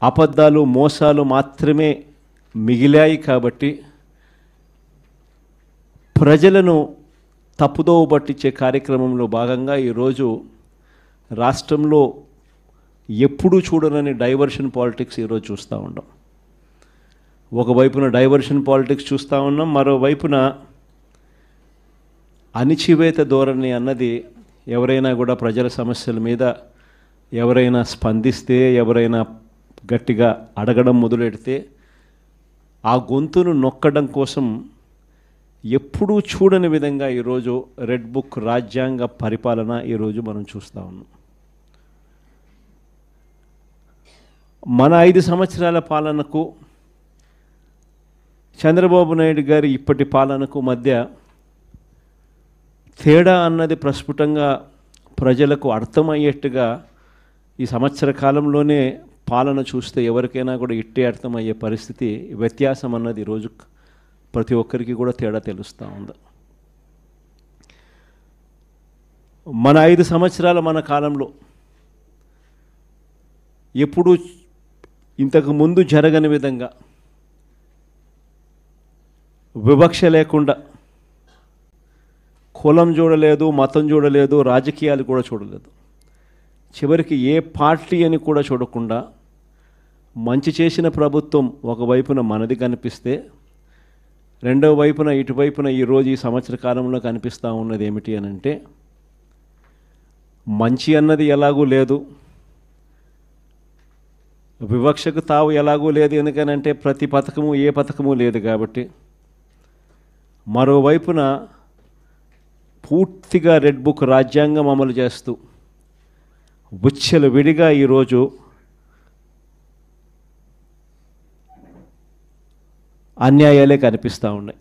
అబద్ధాలు మోసాలు మాత్రమే మిగిలాయి కాబట్టి ప్రజలను తప్పుదోవ పట్టించే కార్యక్రమంలో భాగంగా ఈరోజు రాష్ట్రంలో ఎప్పుడూ చూడనని డైవర్షన్ పాలిటిక్స్ ఈరోజు చూస్తూ ఉన్నాం. ఒకవైపున డైవర్షన్ పాలిటిక్స్ చూస్తూ ఉన్నాం, మరోవైపున అణిచివేత ధోరణి అన్నది ఎవరైనా కూడా ప్రజల సమస్యల మీద ఎవరైనా స్పందిస్తే, ఎవరైనా గట్టిగా అడగడం మొదలెడితే ఆ గొంతును నొక్కడం కోసం ఎప్పుడూ చూడని విధంగా ఈరోజు రెడ్ బుక్ రాజ్యాంగ పరిపాలన ఈరోజు మనం చూస్తూ ఉన్నాం. మన 5 సంవత్సరాల పాలనకు చంద్రబాబు నాయుడు గారి ఇప్పటి పాలనకు మధ్య తేడా అన్నది ప్రస్ఫుటంగా ప్రజలకు అర్థమయ్యేట్టుగా ఈ సంవత్సర కాలంలోనే పాలన చూస్తే ఎవరికైనా కూడా ఇట్టే అర్థమయ్యే పరిస్థితి, వ్యత్యాసం అన్నది ఈరోజు ప్రతి ఒక్కరికి కూడా తేడా తెలుస్తూ ఉంది. మన 5 సంవత్సరాల మన కాలంలో ఎప్పుడూ ఇంతకు ముందు జరగని విధంగా వివక్ష లేకుండా కులం చూడలేదు, మతం చూడలేదు, రాజకీయాలు కూడా చూడలేదు, చివరికి ఏ పార్టీ అని కూడా చూడకుండా మంచి చేసిన ప్రభుత్వం ఒకవైపున మనది కనిపిస్తే, రెండవ వైపున ఇటువైపున ఈరోజు ఈ సంవత్సర కాలంలో కనిపిస్తూ ఉన్నది ఏమిటి అని అంటే, మంచి అన్నది ఎలాగూ లేదు, వివక్షకు తావు ఎలాగూ లేదు. ఎందుకనంటే ప్రతి పథకము ఏ పథకము లేదు కాబట్టి. మరోవైపున పూర్తిగా రెడ్ బుక్ రాజ్యాంగం అమలు చేస్తూ విచ్చలవిడిగా ఈరోజు అన్యాయాలే కనిపిస్తూ ఉన్నాయి.